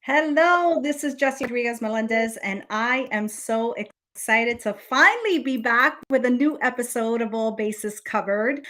Hello, this is Jessy Melendez, and I am so excited to finally be back with a new episode of All Bases Covered.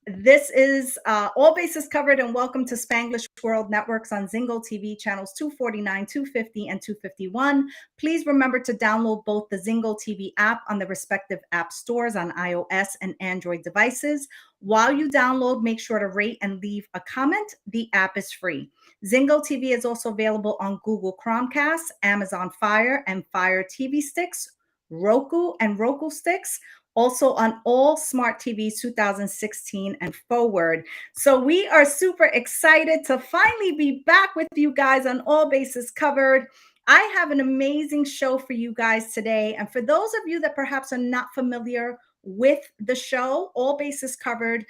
This is All Bases Covered, and welcome to Spanglish World Networks on Zingo TV channels 249, 250, and 251. Please remember to download both the Zingo TV app on the respective app stores on iOS and Android devices. While you download, make sure to rate and leave a comment. The app is free. Zingo TV is also available on Google Chromecast, Amazon Fire and Fire TV sticks, Roku and Roku sticks, also on all smart TVs 2016 and forward. So we are super excited to finally be back with you guys on All Bases Covered. I have an amazing show for you guys today. And for those of you that perhaps are not familiar with the show, All Bases Covered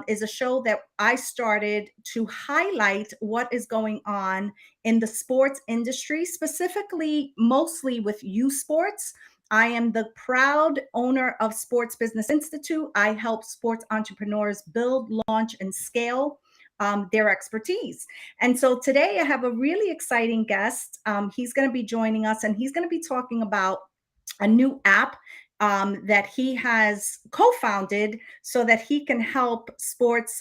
is a show that I started to highlight what is going on in the sports industry, specifically, mostly with youth sports. I am the proud owner of Sports Business Institute. I help sports entrepreneurs build, launch, and scale their expertise. And so today I have a really exciting guest. He's going to be joining us, and he's going to be talking about a new app that he has co-founded so that he can help sports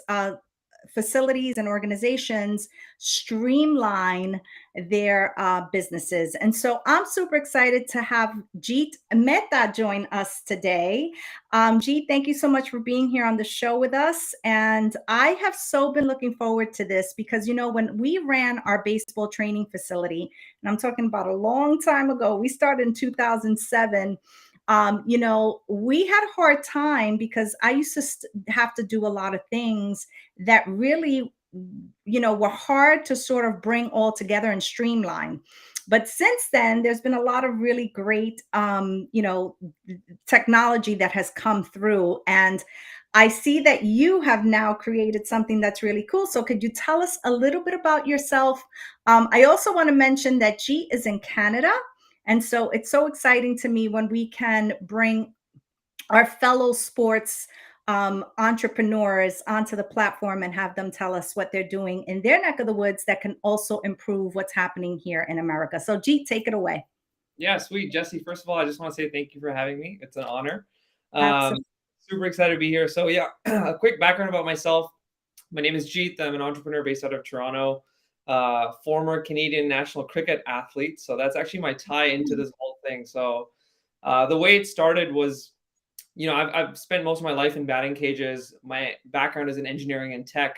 facilities and organizations streamline their businesses. And so I'm super excited to have Jeet Mehta join us today. Jeet, thank you so much for being here on the show with us. And I have so been looking forward to this because, you know, when we ran our baseball training facility, and I'm talking about a long time ago, we started in 2007. We had a hard time because I used to have to do a lot of things that really, were hard to sort of bring all together and streamline. But since then, there's been a lot of really great, technology that has come through. And I see that you have now created something that's really cool. So could you tell us a little bit about yourself? I also want to mention that Jeet is in Canada. And so it's so exciting to me when we can bring our fellow sports entrepreneurs onto the platform and have them tell us what they're doing in their neck of the woods that can also improve what's happening here in America. So Jeet, take it away. Yeah, sweet. Jessy, first of all, I just want to say thank you for having me. It's an honor. Absolutely. Super excited to be here. So yeah, a quick background about myself. My name is Jeet. I'm an entrepreneur based out of Toronto, former Canadian national cricket athlete. So that's actually my tie into this whole thing. So the way it started was, I've spent most of my life in batting cages. My background is in engineering and tech.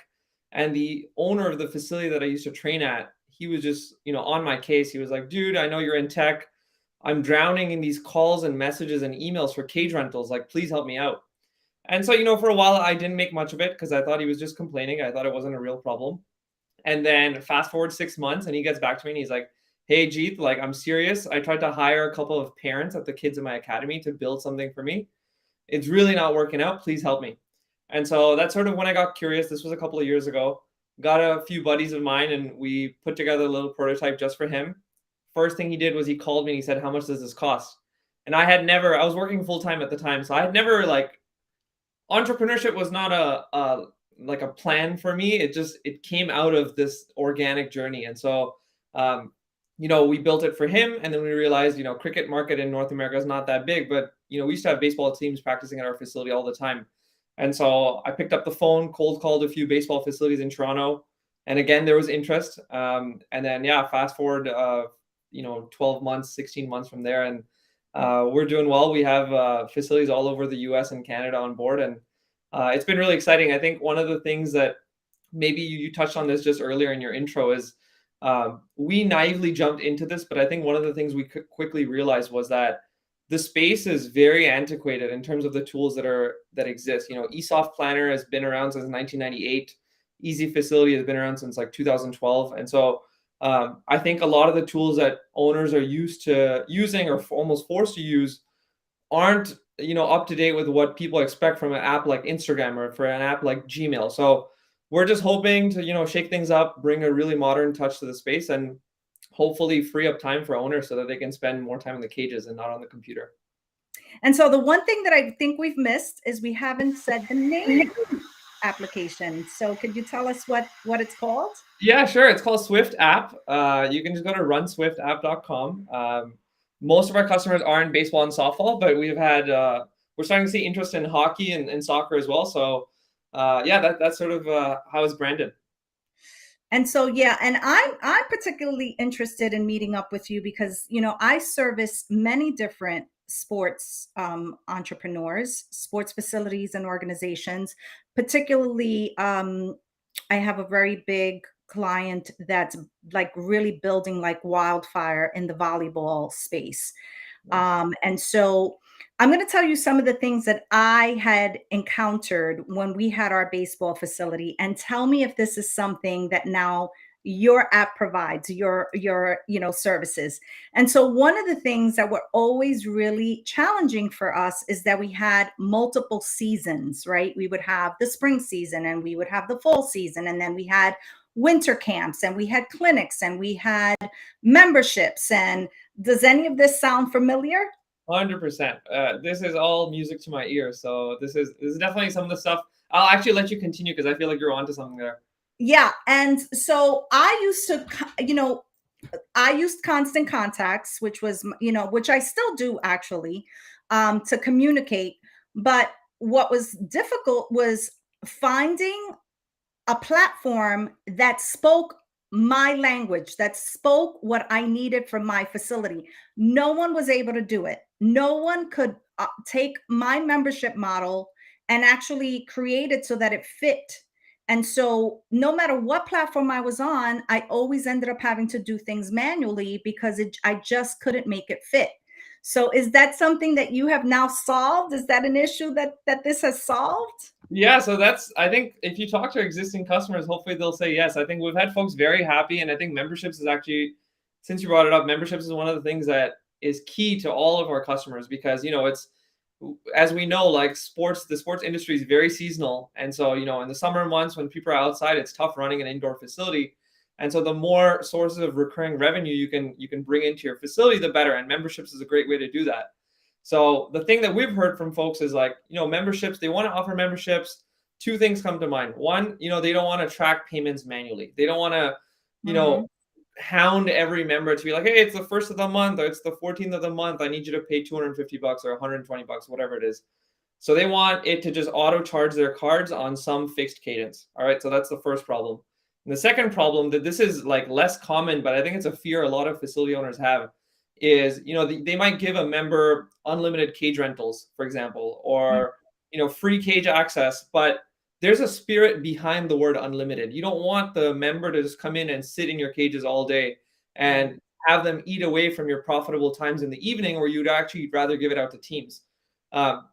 And the owner of the facility that I used to train at, he was just, on my case. He was like, dude, I know you're in tech. I'm drowning in these calls and messages and emails for cage rentals. Like, please help me out. And so, for a while, I didn't make much of it because I thought he was just complaining. I thought it wasn't a real problem. And then fast forward 6 months and he gets back to me and he's like, hey, Jeet, like, I'm serious. I tried to hire a couple of parents of the kids in my academy to build something for me. It's really not working out. Please help me. And so that's sort of when I got curious. This was a couple of years ago. Got a few buddies of mine and we put together a little prototype just for him. First thing he did was he called me and he said, how much does this cost? And I was working full time at the time. So I had never entrepreneurship was not a plan for me. It came out of this organic journey. And so, we built it for him. And then we realized, cricket market in North America is not that big, but, we used to have baseball teams practicing at our facility all the time. And so I picked up the phone, cold called a few baseball facilities in Toronto. And again, there was interest. And then, fast forward, 12 months, 16 months from there. And we're doing well. We have facilities all over the US and Canada on board. And it's been really exciting. I think one of the things that maybe you touched on this just earlier in your intro is we naively jumped into this. But I think one of the things we quickly realized was that the space is very antiquated in terms of the tools that exist. eSoft Planner has been around since 1998. Easy Facility has been around since 2012. And so I think a lot of the tools that owners are used to using or almost forced to use aren't, up to date with what people expect from an app like Instagram or for an app like Gmail. So we're just hoping to, shake things up, bring a really modern touch to the space and hopefully free up time for owners so that they can spend more time in the cages and not on the computer. And so the one thing that I think we've missed is we haven't said the name. application. So could you tell us what it's called? Yeah, sure. It's called Swift App. You can just go to RunSwiftApp.com. Most of our customers are in baseball and softball, but we're starting to see interest in hockey and soccer as well. So, yeah, that's sort of how it's branded. And so yeah, and I'm particularly interested in meeting up with you because I service many different sports entrepreneurs, sports facilities and organizations. Particularly, I have a very big client that's like really building like wildfire in the volleyball space. Nice. And so I'm going to tell you some of the things that I had encountered when we had our baseball facility, and tell me if this is something that now your app provides your services. And so one of the things that were always really challenging for us is that we had multiple seasons, right? We would have the spring season and we would have the fall season, and then we had winter camps and we had clinics and we had memberships. And does any of this sound familiar? 100%. This is all music to my ears. So this is definitely some of the stuff. I'll actually let you continue because I feel like you're onto something there. Yeah. And so I used Constant Contacts, which was, which I still do actually, to communicate. But what was difficult was finding a platform that spoke my language, that spoke what I needed from my facility. No one was able to do it. No one could take my membership model and actually create it so that it fit. And so, no matter what platform I was on, I always ended up having to do things manually because I just couldn't make it fit. So, is that something that you have now solved? Is that an issue that this has solved? Yeah, so I think if you talk to existing customers, hopefully they'll say yes. I think we've had folks very happy, and I think memberships is actually, since you brought it up, memberships is one of the things that is key to all of our customers because it's, as we know, like the sports industry is very seasonal, and so in the summer months when people are outside, it's tough running an indoor facility, and so the more sources of recurring revenue you can bring into your facility, the better, and memberships is a great way to do that. So the thing that we've heard from folks is like, memberships, they want to offer memberships. Two things come to mind. One, they don't want to track payments manually. They don't want to, you know, Mhm. hound every member to be like, hey, it's the first of the month or it's the 14th of the month. I need you to pay $250 or $120, whatever it is. So they want it to just auto charge their cards on some fixed cadence. All right. So that's the first problem. And the second problem, that this is like less common, but I think it's a fear a lot of facility owners have, is they might give a member unlimited cage rentals, for example, or free cage access, but there's a spirit behind the word unlimited. You don't want the member to just come in and sit in your cages all day Right. and have them eat away from your profitable times in the evening, or you'd actually rather give it out to teams. Um,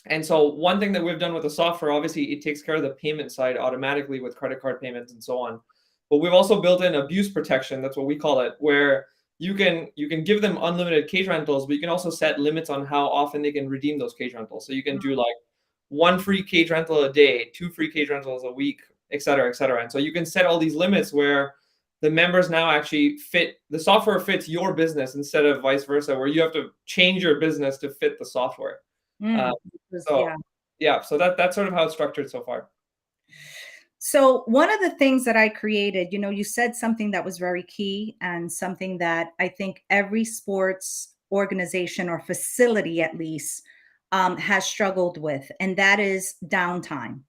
and so one thing that we've done with the software, obviously, it takes care of the payment side automatically with credit card payments and so on. But we've also built in abuse protection. That's what we call it, where you can give them unlimited cage rentals, but you can also set limits on how often they can redeem those cage rentals. So you can do like one free cage rental a day, two free cage rentals a week, et cetera, et cetera. And so you can set all these limits where the members now actually the software fits your business instead of vice versa, where you have to change your business to fit the software. Uh, so Yeah. yeah, so that's sort of how it's structured so far. So one of the things that I created, you said something that was very key and something that I think every sports organization or facility at least has struggled with, and that is downtime,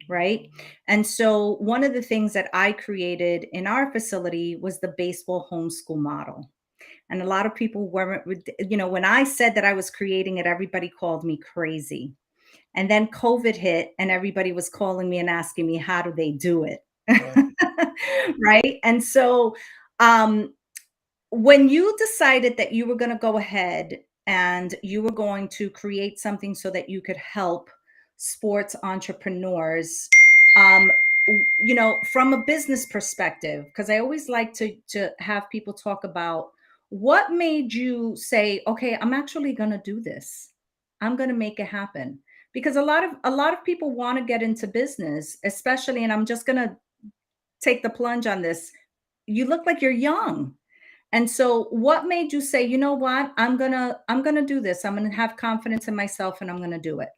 right? And so one of the things that I created in our facility was the baseball homeschool model. And a lot of people weren't, when I said that I was creating it, everybody called me crazy. And then COVID hit, and everybody was calling me and asking me, how do they do it? Right. Right. And so, um, when you decided that you were going to go ahead and you were going to create something so that you could help sports entrepreneurs, um, from a business perspective, because I always like to have people talk about what made you say, okay, I'm actually going to do this. I'm going to make it happen. Because a lot of people want to get into business, especially, and I'm just going to take the plunge on this. You look like you're young. And so what made you say, you know what? I'm going to do this. I'm going to have confidence in myself and I'm going to do it.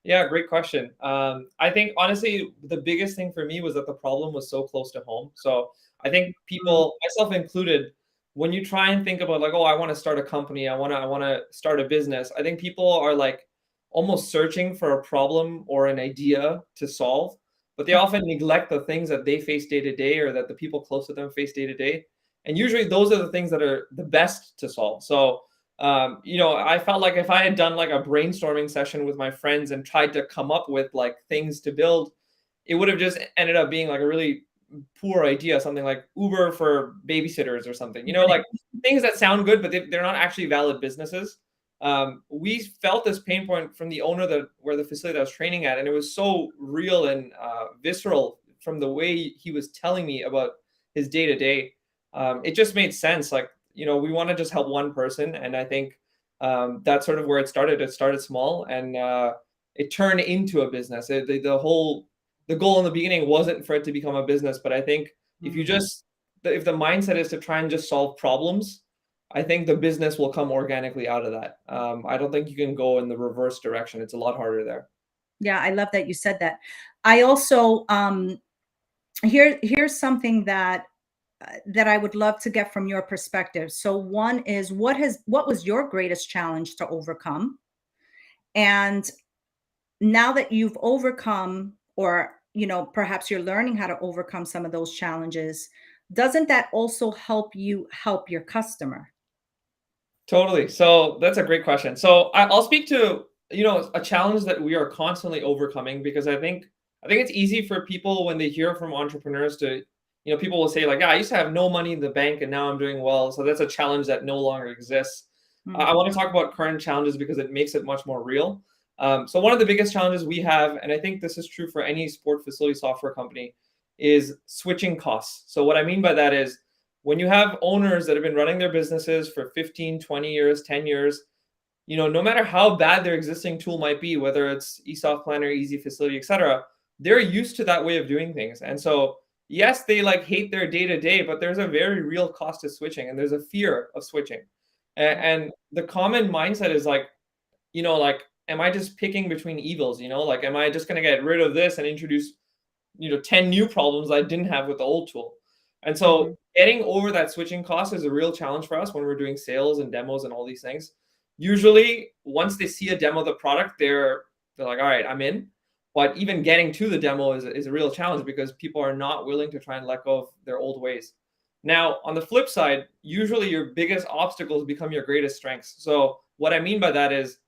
Yeah, great question. I think honestly, the biggest thing for me was that the problem was so close to home. So I think Mm, people, myself included, when you try and think about like, oh, I want to start a company, I want to start a business. I think people are like almost searching for a problem or an idea to solve, but they mm, often neglect the things that they face day to day or that the people close to them face day to day. And usually those are the things that are the best to solve. So I felt like if I had done like a brainstorming session with my friends and tried to come up with like things to build, it would have just ended up being like a really poor idea, something like Uber for babysitters or something, like things that sound good, but they're not actually valid businesses. We felt this pain point from the owner that where the facility that I was training at, and it was so real and visceral from the way he was telling me about his day to day. It just made sense. Like, we want to just help one person, and I think that's sort of where it started. It started small, and it turned into a business. The goal in the beginning wasn't for it to become a business, but I think if you mm. just if the mindset is to try and just solve problems, I think the business will come organically out of that. I don't think you can go in the reverse direction. It's a lot harder there. Yeah, I love that you said that. I also here's something that I would love to get from your perspective. So one is what was your greatest challenge to overcome? And now that you've overcome, or perhaps you're learning how to overcome some of those challenges, doesn't that also help you help your customer? Totally. So that's a great question. So I'll speak to a challenge that we are constantly overcoming because I think it's easy for people when they hear from entrepreneurs to people will say like, yeah, I used to have no money in the bank and now I'm doing well. So that's a challenge that no longer exists. I Mhm, want to talk about current challenges because it makes it much more real. So one of the biggest challenges we have, and I think this is true for any sport facility software company, is switching costs. So what I mean by that is when you have owners that have been running their businesses for 15, 20 years, 10 years, no matter how bad their existing tool might be, whether it's eSoft Planner, Easy Facility, etc., they're used to that way of doing things. And so, yes, they like hate their day to day, but there's a very real cost to switching and there's a fear of switching. And the common mindset is like, like, am I just picking between evils? Like, am I just going to get rid of this and introduce 10 new problems I didn't have with the old tool? And so mhm, getting over that switching cost is a real challenge for us when we're doing sales and demos and all these things. Usually once they see a demo of the product, they're like, all right, I'm in. But even getting to the demo is a real challenge because people are not willing to try and let go of their old ways. Now, on the flip side, usually your biggest obstacles become your greatest strengths. So what I mean by that is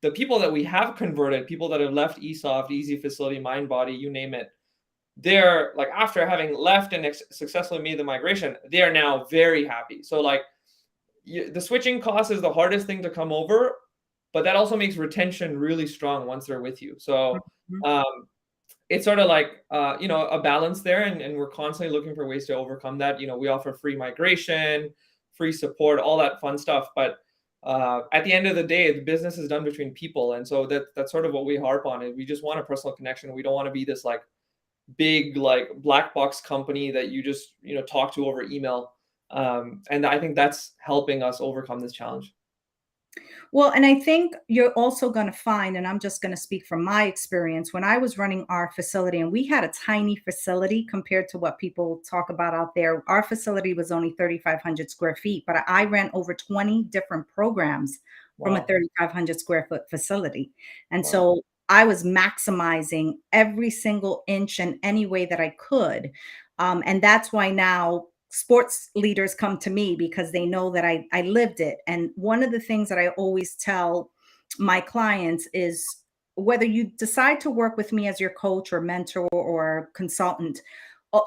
the people that we have converted, people that have left eSoft, Easy Facility, MindBody, you name it, they're like after having left and successfully made the migration, they are now very happy. So like the switching cost is the hardest thing to come over, but that also makes retention really strong once they're with you. So mhm. um, it's sort of like a balance there, and we're constantly looking for ways to overcome that. We offer free migration, free support, all that fun stuff, but at the end of the day, the business is done between people, and so that's sort of what we harp on. Is we just want a personal connection. We don't want to be this like big like black box company that you just talk to over email. And I think that's helping us overcome this challenge. Well, and I think you're also going to find, and I'm just going to speak from my experience, when I was running our facility, and we had a tiny facility compared to what people talk about out there. Our facility was only 3,500 square feet, but I ran over 20 different programs from a Wow. 3,500 square foot facility. And Wow. so I was maximizing every single inch and any way that I could. And that's why now sports leaders come to me because they know that I lived it. And one of the things that I always tell my clients is whether you decide to work with me as your coach or mentor or consultant,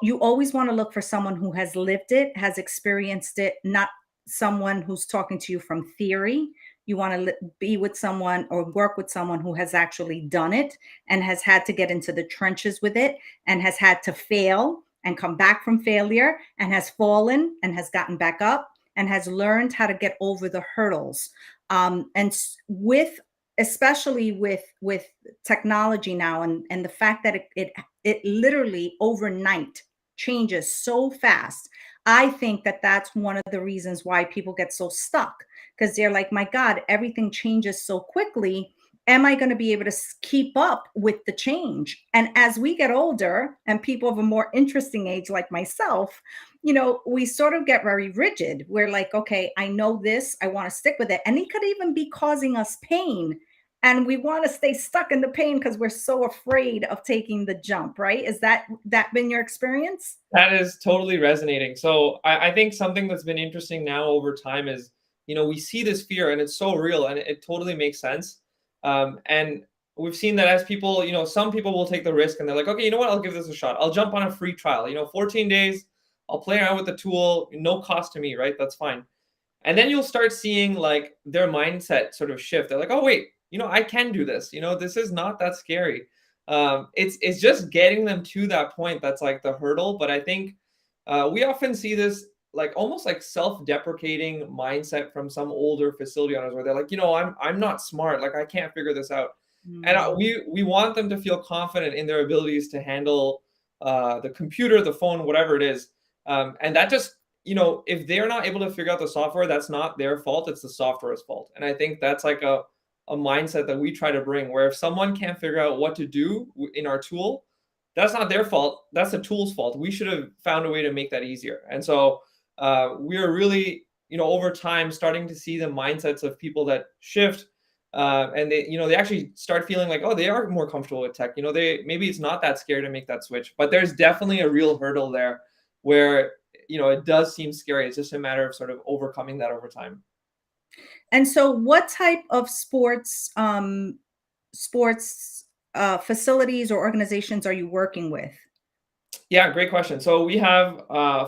you always want to look for someone who has lived it, has experienced it, not someone who's talking to you from theory. You want to be with someone or work with someone who has actually done it and has had to get into the trenches with it and has had to fail and come back from failure and has fallen and has gotten back up and has learned how to get over the hurdles. With especially with technology now and the fact that it literally overnight changes so fast. I think that that's one of the reasons why people get so stuck because they're like, my God, everything changes so quickly. am I going to be able to keep up with the change? And as we get older and people of a more interesting age like myself, we sort of get very rigid. We're like, okay, I know this, I want to stick with it. And it could even be causing us pain. And we want to stay stuck in the pain because we're so afraid of taking the jump, right? Is that been your experience? That is totally resonating. So I think something that's been interesting now over time is, we see this fear and it's so real and it totally makes sense. And we've seen that as people, some people will take the risk and they're like, okay, you know what? I'll give this a shot. I'll jump on a free trial, 14 days. I'll play around with the tool, no cost to me, right? That's fine. And then you'll start seeing like their mindset sort of shift. They're like, oh, wait, I can do this. This is not that scary. It's just getting them to that point that's like the hurdle. But I think we often see this like almost like self-deprecating mindset from some older facility owners where they're like, I'm not smart, like I can't figure this out. And Mm, we want them to feel confident in their abilities to handle the computer, the phone, whatever it is. And that just, if they're not able to figure out the software, that's not their fault. It's the software's fault. And I think that's like a mindset that we try to bring, where if someone can't figure out what to do in our tool, that's not their fault. That's the tool's fault. We should have found a way to make that easier. And so we are really, over time starting to see the mindsets of people that shift, and they actually start feeling like, oh, they are more comfortable with tech. They, maybe it's not that scary to make that switch, but there's definitely a real hurdle there where, it does seem scary. It's just a matter of sort of overcoming that over time. And so what type of sports facilities or organizations are you working with? Yeah, great question. So we have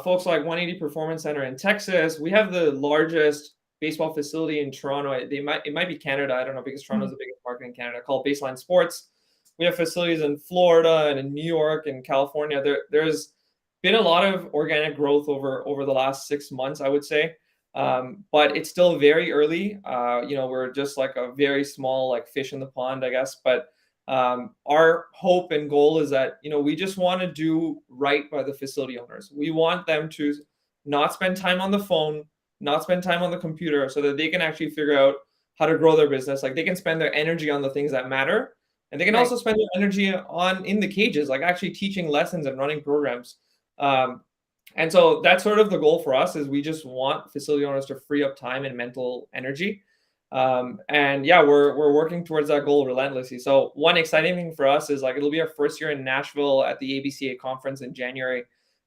folks like 180 Performance Center in Texas. We have the largest baseball facility in Toronto. It might be Canada. I don't know, because Toronto is Mhm. the biggest market in Canada, called Baseline Sports. We have facilities in Florida and in New York and California. There's been a lot of organic growth over the last 6 months, I would say. But it's still very early. We're just like a very small like fish in the pond, I guess. But our hope and goal is that, we just want to do right by the facility owners. We want them to not spend time on the phone, not spend time on the computer, so that they can actually figure out how to grow their business. Like they can spend their energy on the things that matter, and they can Right. also spend their energy on in the cages, like actually teaching lessons and running programs. um, and so that's sort of the goal for us, is we just want facility owners to free up time and mental energy. And yeah, we're working towards that goal relentlessly. So one exciting thing for us is like it'll be our first year in Nashville at the ABCA conference in January.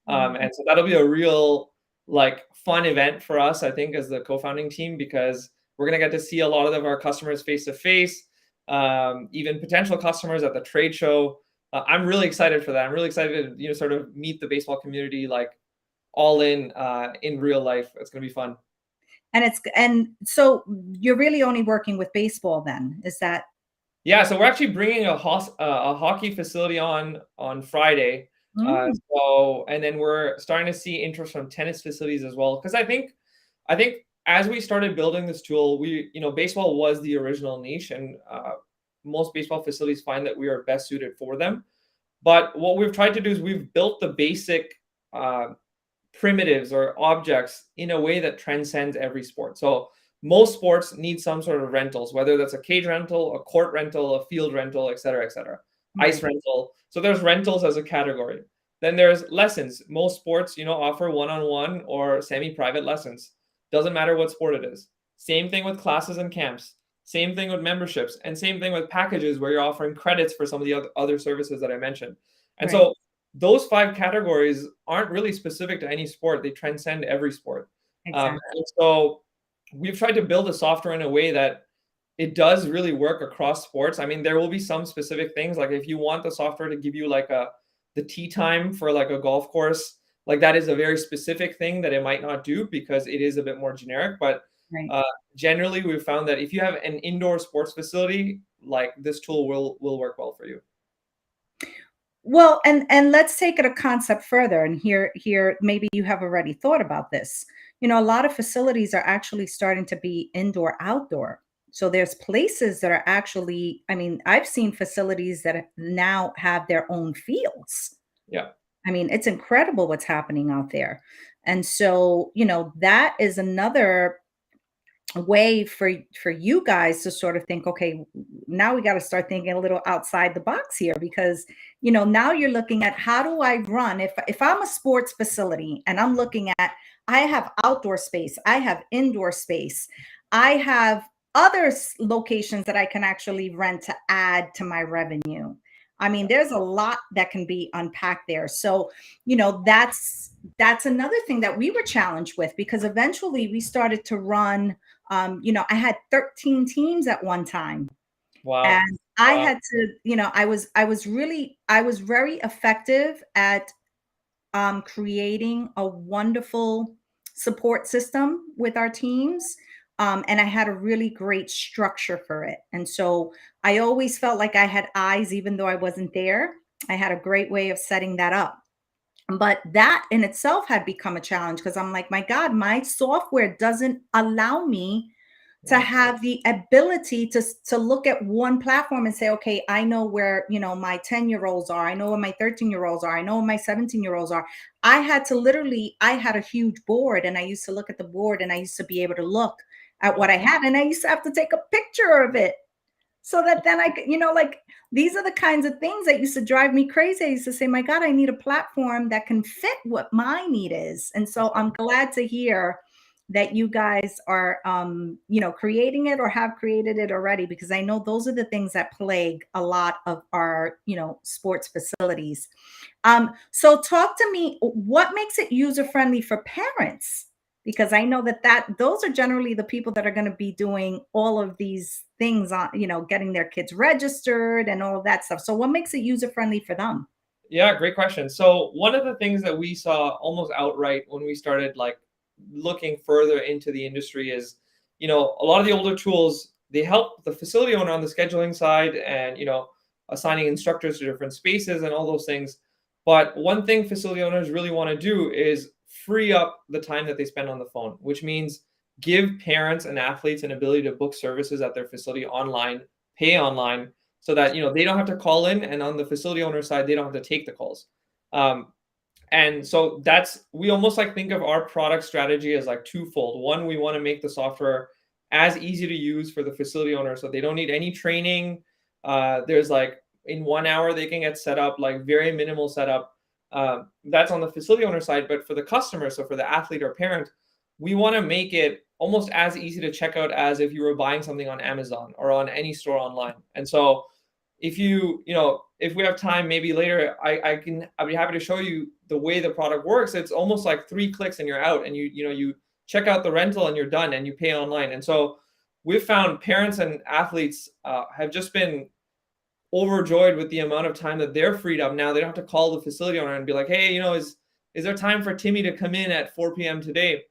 Mhm. And so that'll be a real like fun event for us, I think, as the co-founding team, because we're gonna get to see a lot of our customers face to face, even potential customers at the trade show. I'm really excited for that. I'm really excited to sort of meet the baseball community like all in real life. It's gonna be fun. And so you're really only working with baseball then, is that? Yeah, so we're actually bringing a hockey facility on Friday. Mm, So and then we're starting to see interest from tennis facilities as well. Because I think as we started building this tool, baseball was the original niche, and most baseball facilities find that we are best suited for them. But what we've tried to do is we've built the basic uh, primitives or objects in a way that transcends every sport. So most sports need some sort of rentals, whether that's a cage rental, a court rental, a field rental, et cetera, et cetera. Ice right, rental. So there's rentals as a category. Then there's lessons. Most sports, offer one-on-one or semi-private lessons. Doesn't matter what sport it is. Same thing with classes and camps. Same thing with memberships, and same thing with packages where you're offering credits for some of the other services that I mentioned. And right, so those five categories aren't really specific to any sport. They transcend every sport. exactly. And so we've tried to build a software in a way that it does really work across sports. I mean, there will be some specific things, like if you want the software to give you like the tee time for like a golf course, like that is a very specific thing that it might not do because it is a bit more generic. But Right. uh, generally, we've found that if you have an indoor sports facility, like this tool will work well for you. Well, and let's take it a concept further. And here maybe you have already thought about this. A lot of facilities are actually starting to be indoor outdoor. So there's places that are actually, I mean, I've seen facilities that now have their own fields. Yeah. I mean, it's incredible what's happening out there. And so, that is another way for you guys to sort of think, okay, now we got to start thinking a little outside the box here, because now you're looking at, how do I run, if I'm a sports facility and I'm looking at, I have outdoor space, I have indoor space, I have other locations that I can actually rent to add to my revenue. I mean, there's a lot that can be unpacked there. So, that's another thing that we were challenged with, because eventually we started to run. I had 13 teams at one time, Wow. and I Wow. had to, I was very effective at creating a wonderful support system with our teams. And I had a really great structure for it. And so I always felt like I had eyes, even though I wasn't there. I had a great way of setting that up. But that in itself had become a challenge, because I'm like, my God, my software doesn't allow me to Yeah. have the ability to look at one platform and say, okay, I know where, my 10-year-olds are, I know where my 13-year-olds are, I know where my 17-year-olds are. I had to literally, I had a huge board, and I used to look at the board, and I used to be able to look at what I had, and I used to have to take a picture of it, so that then I could, like, these are the kinds of things that used to drive me crazy. I used to say, my God, I need a platform that can fit what my need is. And so I'm glad to hear that you guys are, creating it or have created it already, because I know those are the things that plague a lot of our, sports facilities. So talk to me, what makes it user friendly for parents? Because I know that those are generally the people that are going to be doing all of these things on, getting their kids registered and all of that stuff. So what makes it user friendly for them? Yeah, great question. So one of the things that we saw almost outright when we started like looking further into the industry is, a lot of the older tools, they help the facility owner on the scheduling side and, assigning instructors to different spaces and all those things. But one thing facility owners really want to do is free up the time that they spend on the phone, which means give parents and athletes an ability to book services at their facility online, pay online, so that they don't have to call in, and on the facility owner side they don't have to take the calls. Um, and so that's, we almost like think of our product strategy as like twofold. One, we want to make the software as easy to use for the facility owner, so they don't need any training. There's like, in 1 hour they can get set up, like very minimal setup. That's on the facility owner side. But for the customer, so for the athlete or parent, we want to make it almost as easy to check out as if you were buying something on Amazon or on any store online. And so if if we have time, maybe later, I'd be happy to show you the way the product works. It's almost like 3 clicks and you're out, and you check out the rental and you're done, and you pay online. And so we've found parents and athletes have just been overjoyed with the amount of time that they're freed up. Now they don't have to call the facility owner and be like, hey, is there time for Timmy to come in at 4 p.m. today?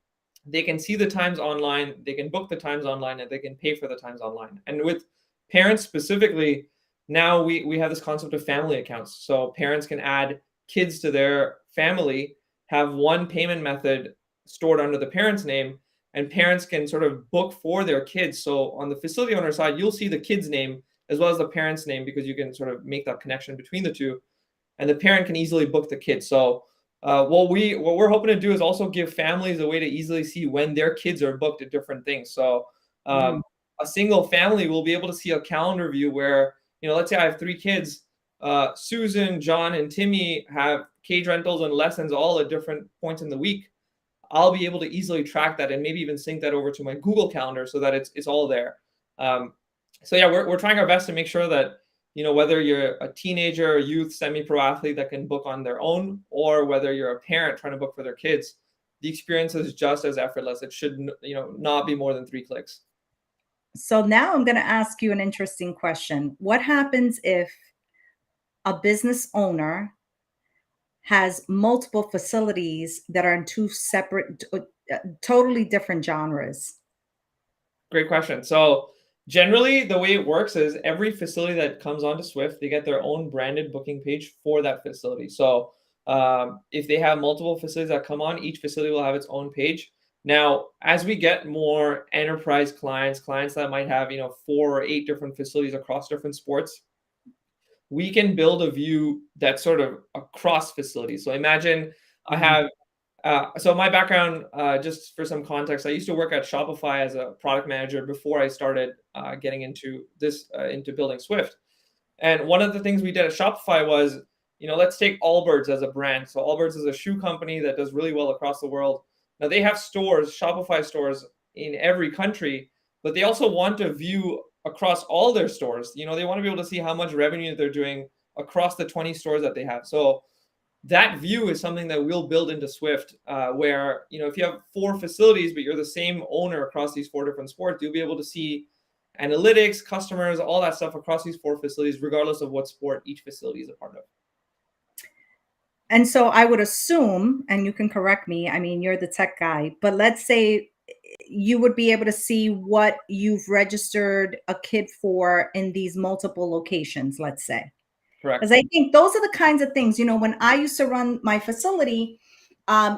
They can see the times online, they can book the times online, and they can pay for the times online. And with parents specifically, now we have this concept of family accounts. So parents can add kids to their family, have one payment method stored under the parent's name, and parents can sort of book for their kids. So on the facility owner side, you'll see the kid's name as well as the parent's name, because you can sort of make that connection between the two, and the parent can easily book the kid. So what we're hoping to do is also give families a way to easily see when their kids are booked at different things. So Mm. a single family will be able to see a calendar view where, let's say I have 3 kids, Susan, John, and Timmy have cage rentals and lessons all at different points in the week. I'll be able to easily track that and maybe even sync that over to my Google Calendar so that it's all there. So yeah, we're trying our best to make sure that, whether you're a teenager, a youth, semi-pro athlete that can book on their own, or whether you're a parent trying to book for their kids, the experience is just as effortless. It should, not be more than 3 clicks. So now I'm going to ask you an interesting question. What happens if a business owner has multiple facilities that are in two separate, totally different genres? Great question. So generally, the way it works is every facility that comes onto Swift, they get their own branded booking page for that facility. So if they have multiple facilities that come on, each facility will have its own page. Now, as we get more enterprise clients that might have 4 or 8 different facilities across different sports, we can build a view that's sort of across facilities. So imagine I Mhm. have So my background, just for some context, I used to work at Shopify as a product manager before I started getting into this, into building Swift. And one of the things we did at Shopify was, let's take Allbirds as a brand. So Allbirds is a shoe company that does really well across the world. Now they have stores, Shopify stores in every country, but they also want to view across all their stores. They want to be able to see how much revenue they're doing across the 20 stores that they have. So that view is something that we'll build into Swift, where if you have 4 facilities but you're the same owner across these 4 different sports, you'll be able to see analytics, customers, all that stuff across these 4 facilities, regardless of what sport each facility is a part of. And so I would assume, and you can correct me, I mean, you're the tech guy, but let's say you would be able to see what you've registered a kid for in these multiple locations, let's say. Correct. Because I think those are the kinds of things, when I used to run my facility,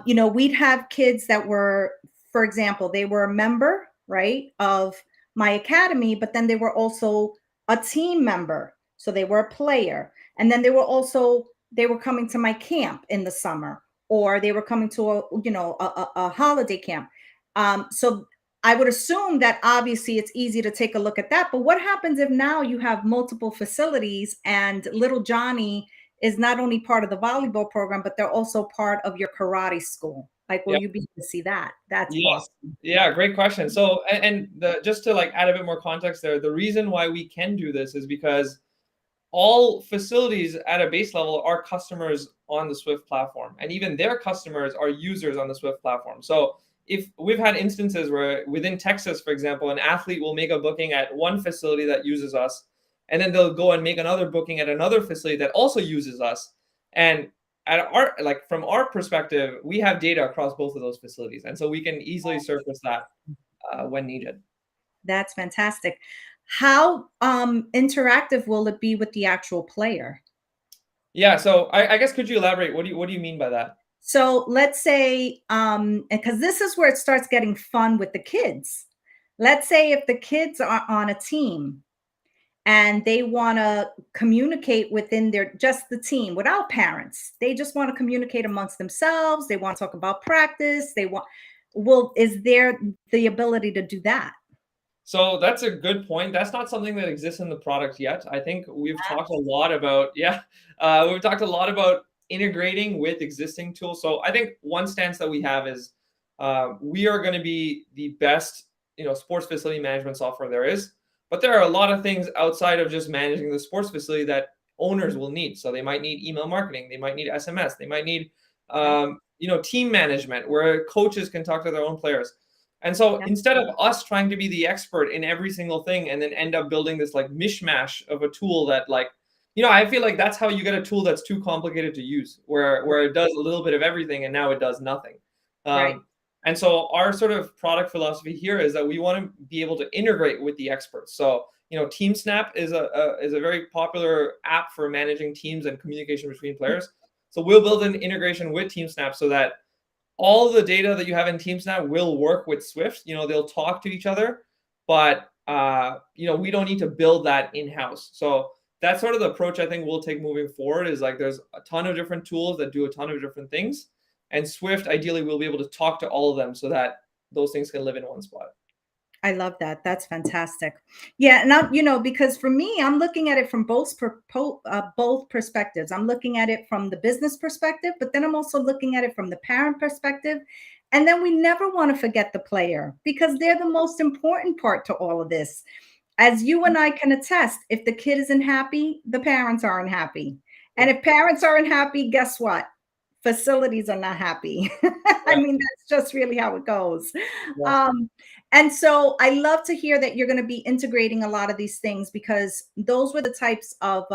we'd have kids that were, for example, they were a member, right, of my academy, but then they were also a team member. So they were a player. And then they were coming to my camp in the summer, or they were coming to a holiday camp. So I would assume that obviously it's easy to take a look at that. But what happens if now you have multiple facilities and little Johnny is not only part of the volleyball program, but they're also part of your karate school? Like, will Yeah. you be able to see that? That's Yeah. awesome. Yeah, great question. So, and just to add a bit more context there, the reason why we can do this is because all facilities at a base level are customers on the Swift platform, and even their customers are users on the Swift platform. So if we've had instances where within Texas, for example, an athlete will make a booking at one facility that uses us, and then they'll go and make another booking at another facility that also uses us. And from our perspective, we have data across both of those facilities, and so we can easily surface that when needed. That's fantastic. How interactive will it be with the actual player? Yeah. So I guess, could you elaborate? What do you mean by that? So let's say, because this is where it starts getting fun with the kids. Let's say if the kids are on a team and they want to communicate within just the team without parents, they just want to communicate amongst themselves. They want to talk about practice. Is there the ability to do that? So that's a good point. That's not something that exists in the product yet. I think we've talked a lot about, yeah, we've talked a lot about integrating with existing tools. So I think one stance that we have is we are going to be the best, sports facility management software there is. But there are a lot of things outside of just managing the sports facility that owners will need. So they might need email marketing, they might need SMS, they might need, team management where coaches can talk to their own players. And so Yeah. instead of us trying to be the expert in every single thing and then end up building this mishmash of a tool that I feel like that's how you get a tool that's too complicated to use, where it does a little bit of everything and now it does nothing. Right. And so our sort of product philosophy here is that we want to be able to integrate with the experts. So, TeamSnap is a very popular app for managing teams and communication between players. So we'll build an integration with TeamSnap so that all the data that you have in TeamSnap will work with Swift. They'll talk to each other, but we don't need to build that in-house. So that's sort of the approach I think we'll take moving forward. Is there's a ton of different tools that do a ton of different things, and Swift ideally will be able to talk to all of them so that those things can live in one spot. I love that. That's fantastic. Yeah, and because for me, I'm looking at it from both perspectives. I'm looking at it from the business perspective, but then I'm also looking at it from the parent perspective. And then we never want to forget the player because they're the most important part to all of this. As you and I can attest, if the kid isn't happy, the parents aren't happy. And Yeah. if parents aren't happy, guess what? Facilities are not happy. I Yeah. mean, that's just really how it goes. Yeah. Um, and so I love to hear that you're going to be integrating a lot of these things because those were the types of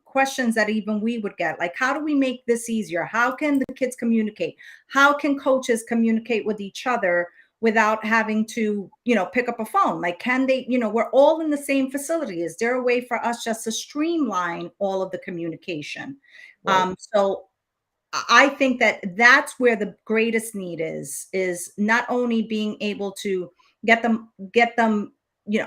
questions that even we would get. Like, how do we make this easier? How can the kids communicate? How can coaches communicate with each other without having to, pick up a phone? Like, can they, we're all in the same facility. Is there a way for us just to streamline all of the communication? Right. So I think that that's where the greatest need is not only being able to get them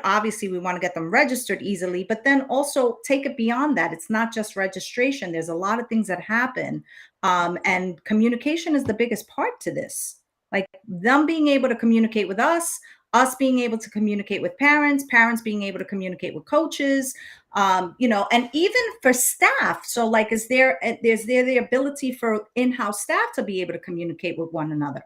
obviously we want to get them registered easily, but then also take it beyond that. It's not just registration. There's a lot of things that happen. And communication is the biggest part to this. Like them being able to communicate with us being able to communicate with parents, parents being able to communicate with coaches, and even for staff. So like, is there the ability for in-house staff to be able to communicate with one another?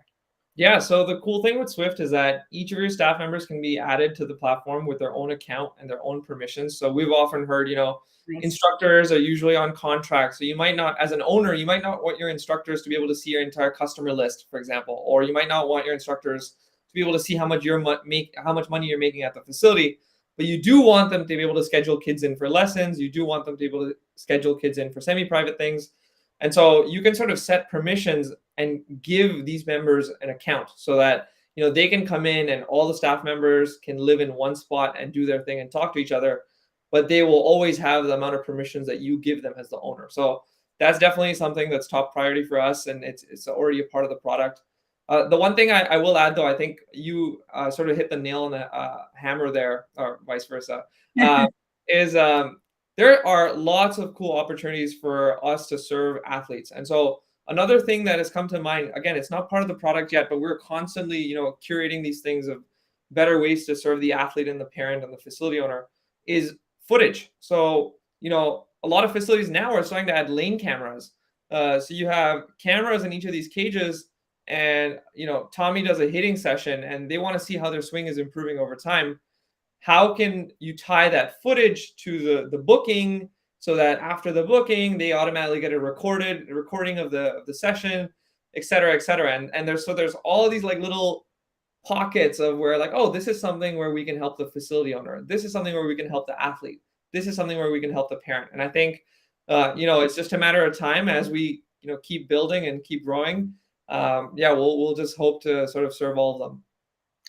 Yeah, so the cool thing with Swift is that each of your staff members can be added to the platform with their own account and their own permissions. So we've often heard, Nice. instructors are usually on contract. So you might not, as an owner, you might not want your instructors to be able to see your entire customer list, for example, or you might not want your instructors to be able to see how much how much money you're making at the facility. But you do want them to be able to schedule kids in for lessons. You do want them to be able to schedule kids in for semi-private things. And so you can sort of set permissions and give these members an account so that they can come in and all the staff members can live in one spot and do their thing and talk to each other, but they will always have the amount of permissions that you give them as the owner. So that's definitely something that's top priority for us, and it's already a part of the product. The one thing I will add, though, I think you sort of hit the nail on the hammer there, or vice versa, is there are lots of cool opportunities for us to serve athletes. And so another thing that has come to mind, again, it's not part of the product yet, but we're constantly, curating these things of better ways to serve the athlete and the parent and the facility owner, is footage. So, a lot of facilities now are starting to add lane cameras. So you have cameras in each of these cages, and, Tommy does a hitting session and they want to see how their swing is improving over time. How can you tie that footage to the booking so that after the booking they automatically get a recording of the session, et cetera, et cetera. And there's all of these like little pockets of where like, oh, this is something where we can help the facility owner, this is something where we can help the athlete, this is something where we can help the parent. And I think it's just a matter of time as we keep building and keep growing. We'll just hope to sort of serve all of them.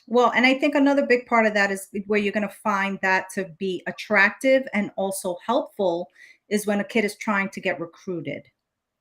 Well, and I think another big part of that is where you're going to find that to be attractive and also helpful is when a kid is trying to get recruited,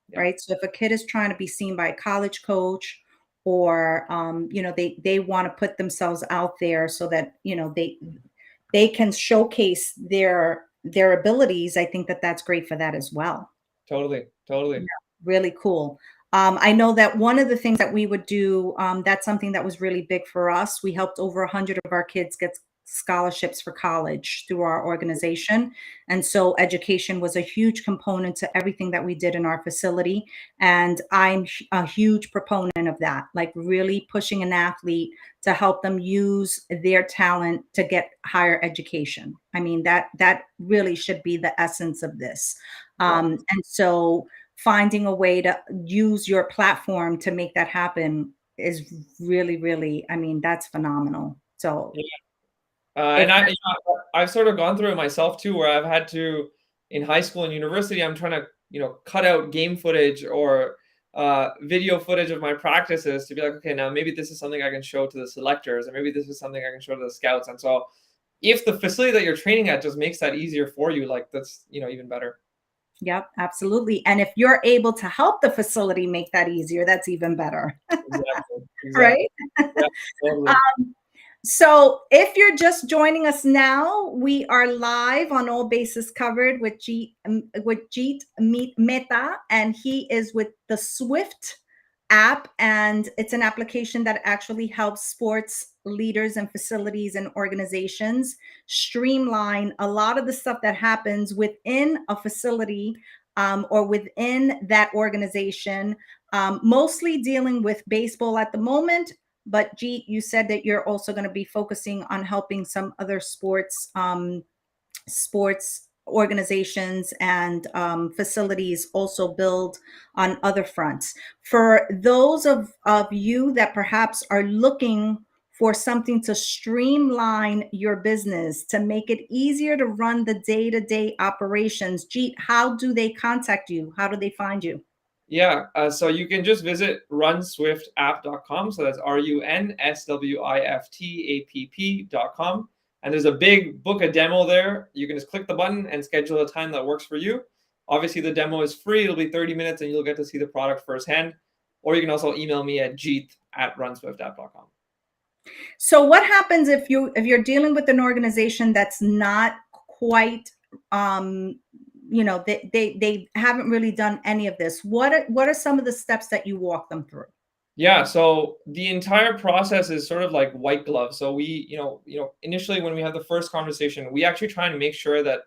Yeah. right? So if a kid is trying to be seen by a college coach, or they want to put themselves out there so that they can showcase their abilities. I think that that's great for that as well. Totally. Yeah, really cool. I know that one of the things that we would do, that's something that was really big for us. We helped over 100 of our kids get scholarships for college through our organization. And so education was a huge component to everything that we did in our facility. And I'm a huge proponent of that, like really pushing an athlete to help them use their talent to get higher education. I mean, that really should be the essence of this. And so finding a way to use your platform to make that happen is really, really, I mean, that's phenomenal. So and I've sort of gone through it myself too, where I've had to, in high school and university, I'm trying to, cut out game footage or video footage of my practices to be like, okay, now maybe this is something I can show to the selectors, or maybe this is something I can show to the scouts. And so if the facility that you're training at just makes that easier for you, like that's, even better. Yep, absolutely. And if you're able to help the facility make that easier, that's even better. Exactly. Right? Yeah, totally. So if you're just joining us now, we are live on All Bases Covered with Jeet Mehta, and he is with the Swift app, and it's an application that actually helps sports leaders and facilities and organizations streamline a lot of the stuff that happens within a facility, or within that organization, mostly dealing with baseball at the moment. But Jeet, you said that you're also going to be focusing on helping some other sports organizations and facilities also build on other fronts. For those of you that perhaps are looking for something to streamline your business, to make it easier to run the day-to-day operations, Jeet, how do they contact you? How do they find you? Yeah, so you can just visit RunSwiftApp.com. So that's RunSwiftApp.com. And there's a big book a demo there. You can just click the button and schedule a time that works for you. Obviously, the demo is free. It'll be 30 minutes and you'll get to see the product firsthand. Or you can also email me at Jeet@RunSwiftApp.com. So what happens if you're dealing with an organization that's not quite, um, they haven't really done any of this? What are some of the steps that you walk them through? Yeah, so the entire process is sort of like white glove. So we, initially when we have the first conversation, we actually try and make sure that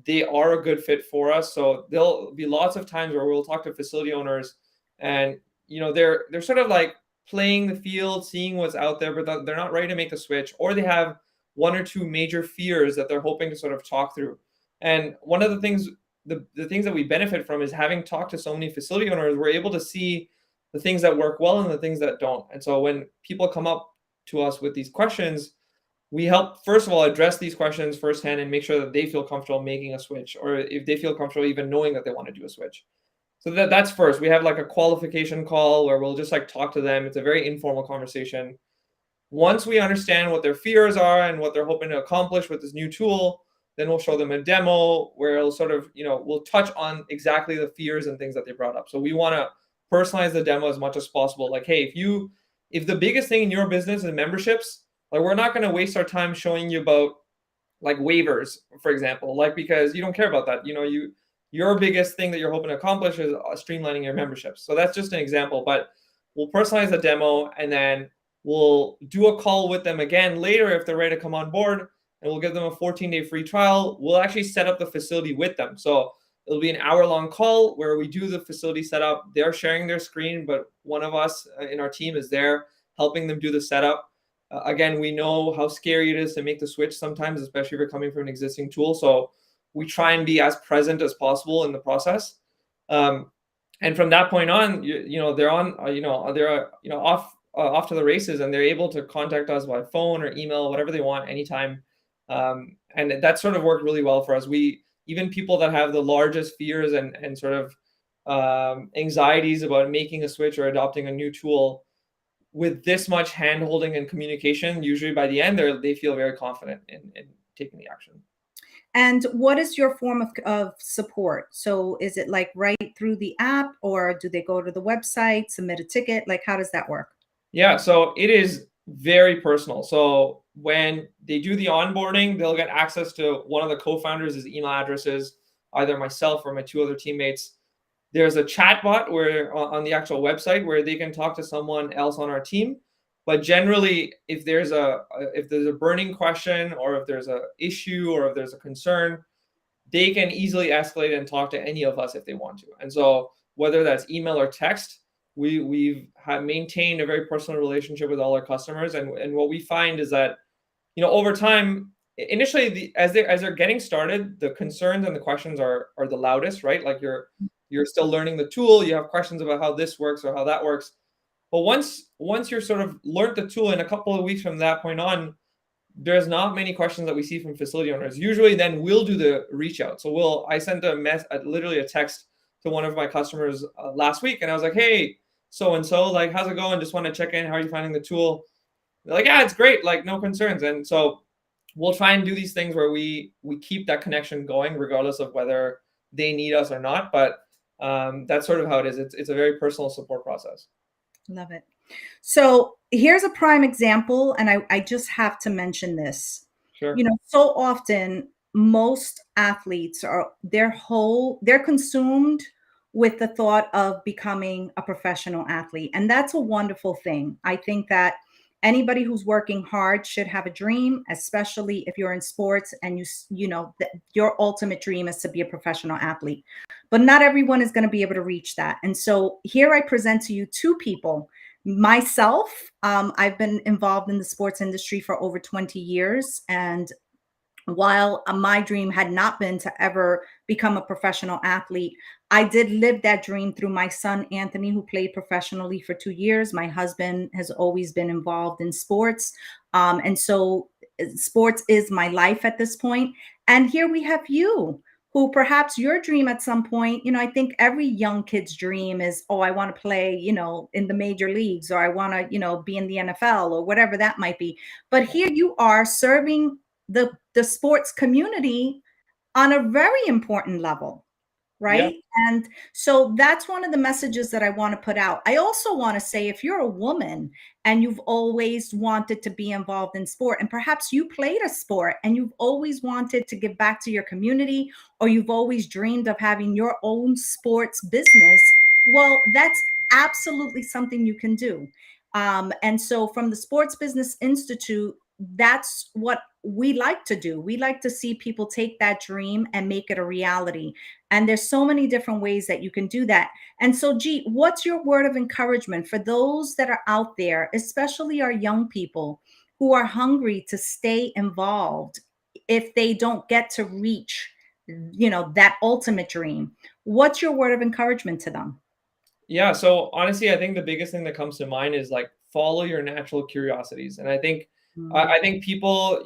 they are a good fit for us. So there'll be lots of times where we'll talk to facility owners, and they're sort of like playing the field, seeing what's out there, but they're not ready to make the switch, or they have one or two major fears that they're hoping to sort of talk through. And one of the things, the things that we benefit from is having talked to so many facility owners, we're able to see the things that work well and the things that don't. And so when people come up to us with these questions, we help first of all address these questions firsthand and make sure that they feel comfortable making a switch, or if they feel comfortable even knowing that they want to do a switch. So that's first. We have like a qualification call where we'll just like talk to them. It's a very informal conversation. Once we understand what their fears are and what they're hoping to accomplish with this new tool, then we'll show them a demo where it'll sort of, we'll touch on exactly the fears and things that they brought up. So we want to personalize the demo as much as possible. Like, hey, if the biggest thing in your business is memberships, like we're not going to waste our time showing you about like waivers, for example, like because you don't care about that. Your biggest thing that you're hoping to accomplish is streamlining your memberships. So that's just an example, but we'll personalize the demo and then we'll do a call with them again later if they're ready to come on board, and we'll give them a 14-day free trial. We'll actually set up the facility with them. So it'll be an hour-long call where we do the facility setup. They're sharing their screen, but one of us in our team is there helping them do the setup. Again, we know how scary it is to make the switch sometimes, especially if you're coming from an existing tool. So we try and be as present as possible in the process. And from that point on, they're on, they're off to the races, and they're able to contact us by phone or email, whatever they want, anytime. And that sort of worked really well for us. Even people that have the largest fears and sort of anxieties about making a switch or adopting a new tool, with this much hand holding and communication, usually by the end, they feel very confident in taking the action. And what is your form of support? So is it like right through the app, or do they go to the website, submit a ticket? Like, how does that work? Yeah, so it is very personal. So when they do the onboarding, they'll get access to one of the co-founders' email addresses, either myself or my two other teammates. There's a chat bot where on the actual website where they can talk to someone else on our team. But generally, if there's a burning question, or if there's a issue, or if there's a concern, they can easily escalate and talk to any of us if they want to. And so whether that's email or text, we've maintained a very personal relationship with all our customers. And what we find is that, over time, initially as they're getting started, the concerns and the questions are the loudest, right? Like you're still learning the tool, you have questions about how this works or how that works. But once you're sort of learned the tool, in a couple of weeks from that point on, there's not many questions that we see from facility owners. Usually then we'll do the reach out. So I sent literally a text to one of my customers last week, and I was like, hey, so-and-so, like, how's it going? Just want to check in. How are you finding the tool? They're like, yeah, it's great. Like, no concerns. And so we'll try and do these things where we keep that connection going regardless of whether they need us or not. But that's sort of how it is. It's a very personal support process. Love it. So here's a prime example, and I just have to mention this. Sure. So often most athletes they're consumed with the thought of becoming a professional athlete. And that's a wonderful thing. I think that anybody who's working hard should have a dream, especially if you're in sports and your ultimate dream is to be a professional athlete. But not everyone is going to be able to reach that. And so here I present to you two people. Myself, I've been involved in the sports industry for over 20 years. And while my dream had not been to ever become a professional athlete, I did live that dream through my son, Anthony, who played professionally for 2 years. My husband has always been involved in sports. And so sports is my life at this point. And here we have you, who perhaps your dream at some point, I think every young kid's dream is, oh, I want to play, in the major leagues, or I want to, be in the NFL, or whatever that might be. But here you are serving the sports community on a very important level. Yeah. right? And so that's one of the messages that I want to put out. I also want to say, if you're a woman and you've always wanted to be involved in sport, and perhaps you played a sport and you've always wanted to give back to your community, or you've always dreamed of having your own sports business, well, that's absolutely something you can do. And so from the Sports Business Institute, that's what we like to do. We like to see people take that dream and make it a reality. And there's so many different ways that you can do that. And so, Jeet, what's your word of encouragement for those that are out there, especially our young people who are hungry to stay involved if they don't get to reach, that ultimate dream? What's your word of encouragement to them? Yeah, so honestly, I think the biggest thing that comes to mind is like follow your natural curiosities. And I think Mm, I think people,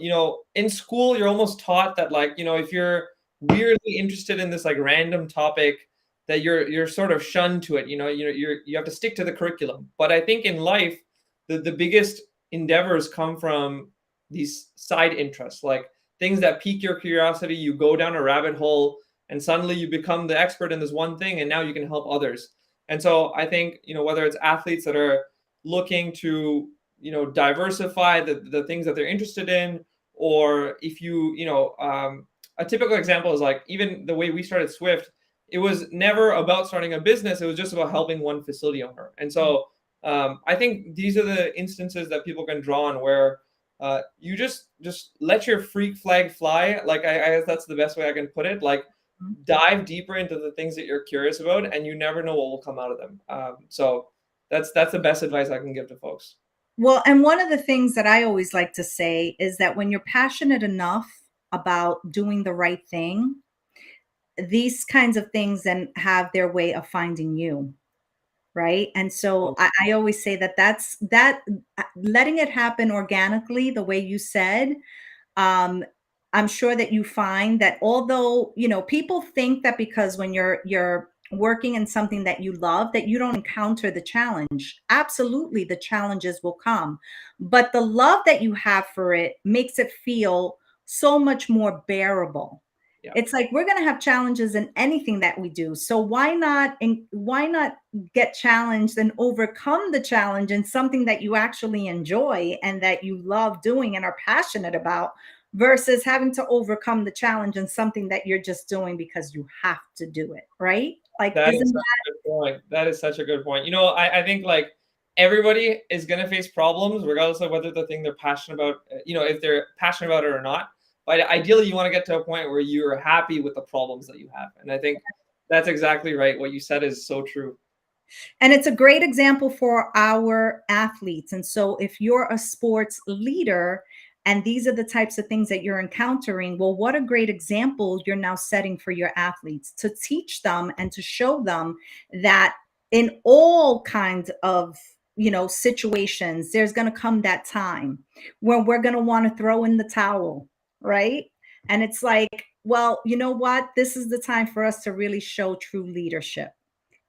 in school you're almost taught that like, if you're weirdly interested in this like random topic that you're sort of shunned to it, you have to stick to the curriculum. But I think in life the biggest endeavors come from these side interests, like things that pique your curiosity, you go down a rabbit hole and suddenly you become the expert in this one thing and now you can help others. And so I think, whether it's athletes that are looking to, diversify the things that they're interested in, or if a typical example is like even the way we started Swift, it was never about starting a business. It was just about helping one facility owner. And so I think these are the instances that people can draw on where you just let your freak flag fly. Like I guess that's the best way I can put it. Like mm. dive deeper into the things that you're curious about, and you never know what will come out of them. So that's the best advice I can give to folks. Well, and one of the things that I always like to say is that when you're passionate enough about doing the right thing, these kinds of things then have their way of finding you, right? And so Um, I always say that letting it happen organically, the way you said, um, I'm sure that you find that although, people think that because when you're working in something that you love, that you don't encounter the challenge. Absolutely, the challenges will come. But the love that you have for it makes it feel so much more bearable. yeah, It's like we're going to have challenges in anything that we do. So why not get challenged and overcome the challenge in something that you actually enjoy and that you love doing and are passionate about, versus having to overcome the challenge in something that you're just doing because you have to do it, right? Like, that is isn't such a good point. That is such a good point. I think like everybody is going to face problems regardless of whether the thing they're passionate about, if they're passionate about it or not. But ideally, you want to get to a point where you're happy with the problems that you have. And I think that's exactly right. What you said is so true. And it's a great example for our athletes. And so, if you're a sports leader and these are the types of things that you're encountering, well, what a great example you're now setting for your athletes to teach them and to show them that in all kinds of situations, there's going to come that time when we're going to want to throw in the towel, right? And it's like, well, you know what? This is the time for us to really show true leadership.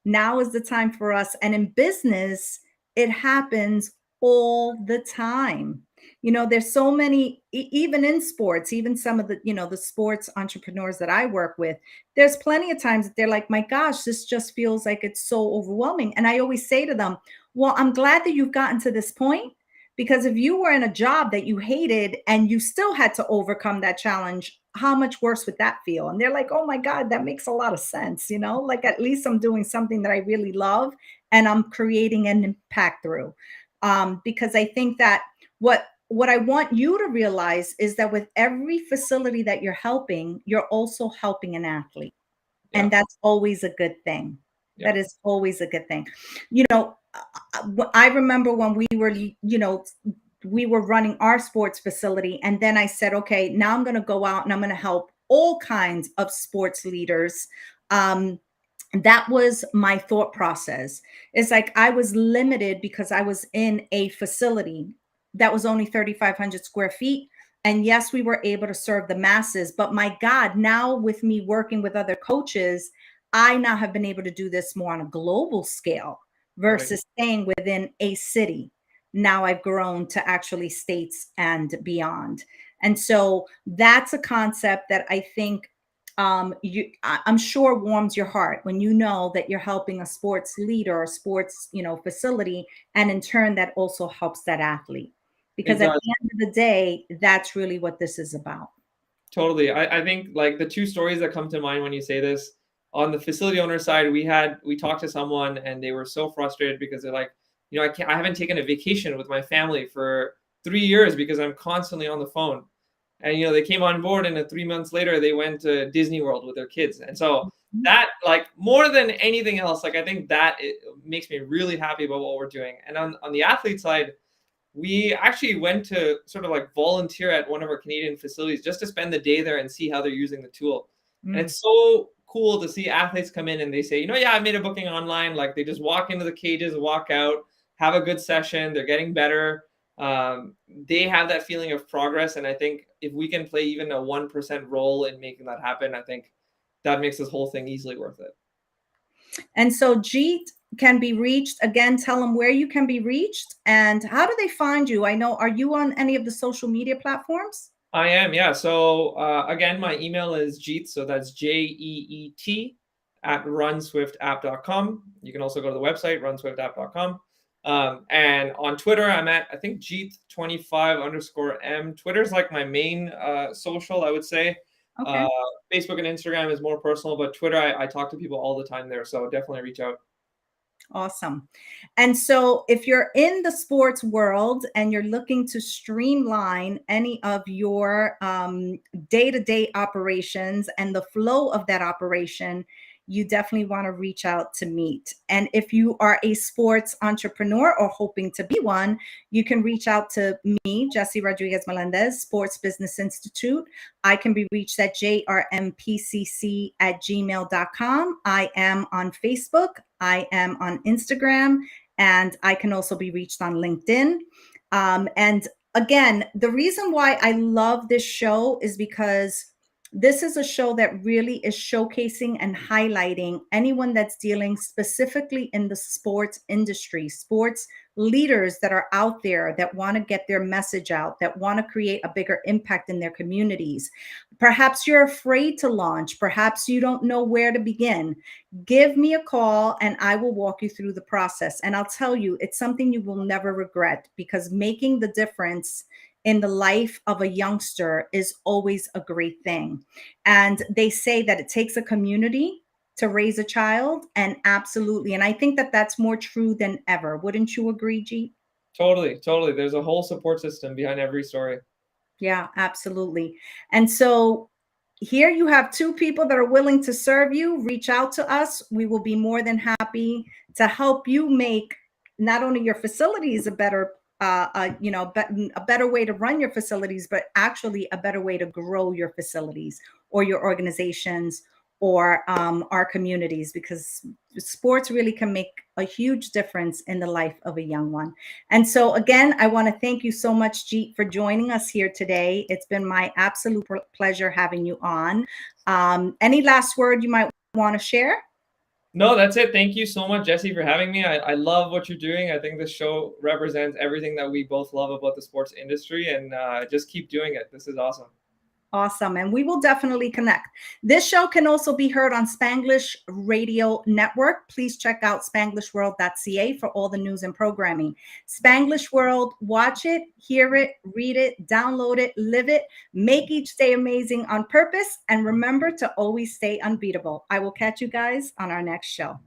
Now is the time for us. And in business, it happens all the time. There's so many, even in sports, even some of the sports entrepreneurs that I work with, there's plenty of times that they're like, my gosh, this just feels like it's so overwhelming. And I always say to them, well, I'm glad that you've gotten to this point, because if you were in a job that you hated and you still had to overcome that challenge, how much worse would that feel? And they're like, oh my God, that makes a lot of sense. Like, at least I'm doing something that I really love and I'm creating an impact through. Because I think that what I want you to realize is that with every facility that you're helping, you're also helping an athlete. Yeah, And that's always a good thing. yeah, That is always a good thing. I remember when we were running our sports facility, and then I said, okay, now I'm going to go out and I'm going to help all kinds of sports leaders. That was my thought process. It's like I was limited because I was in a facility that was only 3,500 square feet. And yes, we were able to serve the masses, but my God, now with me working with other coaches, I now have been able to do this more on a global scale right. versus staying within a city. Now I've grown to actually states and beyond. And so that's a concept that I think I'm sure warms your heart when you know that you're helping a sports leader or sports, facility, and in turn that also helps that athlete. It Because at does. the end of the day, that's really what this is about. Totally. I think like the two stories that come to mind when you say this, on the facility owner side, we talked to someone and they were so frustrated because they're like, I haven't taken a vacation with my family for 3 years because I'm constantly on the phone. And they came on board and 3 months later they went to Disney World with their kids. And so that, like, more than anything else, like, I think that it makes me really happy about what we're doing. And on the athlete side, we actually went to sort of like volunteer at one of our Canadian facilities just to spend the day there and see how they're using the tool. And Mm. it's so cool to see athletes come in and they say, yeah, I made a booking online. Like, they just walk into the cages, walk out, have a good session. They're getting better. They have that feeling of progress. And I think if we can play even a 1% role in making that happen, I think that makes this whole thing easily worth it. And so Jeet can be reached. Again, tell them where you can be reached and how do they find you? I know, are you on any of the social media platforms? I am, yeah. So again, my email is Jeet, so that's JEET at RunSwiftApp.com. You can also go to the website, RunSwiftApp.com. And on Twitter, I'm at, I think, Jeet25_M. Twitter's like my main social, I would say. Okay. Facebook and Instagram is more personal, but Twitter, I talk to people all the time there. So definitely reach out. Awesome. And so if you're in the sports world and you're looking to streamline any of your day-to-day operations and the flow of that operation, you definitely want to reach out to Meet. And if you are a sports entrepreneur or hoping to be one, you can reach out to me, Jessy Rodriguez Melendez, Sports Business Institute. I can be reached at jrmpcc@gmail.com. I am on Facebook. I am on Instagram, and I can also be reached on LinkedIn. And again, the reason why I love this show is because this is a show that really is showcasing and highlighting anyone that's dealing specifically in the sports industry, sports leaders that are out there that want to get their message out, that want to create a bigger impact in their communities. Perhaps you're afraid to launch. Perhaps you don't know where to begin. Give me a call and I will walk you through the process. And I'll tell you, it's something you will never regret because making the difference in the life of a youngster is always a great thing. And they say that it takes a community to raise a child. And absolutely. And I think that that's more true than ever. Wouldn't you agree, Jeet? Totally, totally. There's a whole support system behind every story. Yeah, absolutely. And so here you have two people that are willing to serve you. Reach out to us. We will be more than happy to help you make not only your facilities a better a better way to run your facilities, but actually a better way to grow your facilities or your organizations or our communities, because sports really can make a huge difference in the life of a young one. And so again, I want to thank you so much, Jeet, for joining us here today. It's been my absolute pleasure having you on. Any last word you might want to share? No, that's it. Thank you so much, Jessy, for having me. I love what you're doing. I think this show represents everything that we both love about the sports industry, and just keep doing it. This is awesome. Awesome. And we will definitely connect. This show can also be heard on Spanglish Radio Network. Please check out spanglishworld.ca for all the news and programming. Spanglish World, watch it, hear it, read it, download it, live it, make each day amazing on purpose, and remember to always stay unbeatable. I will catch you guys on our next show.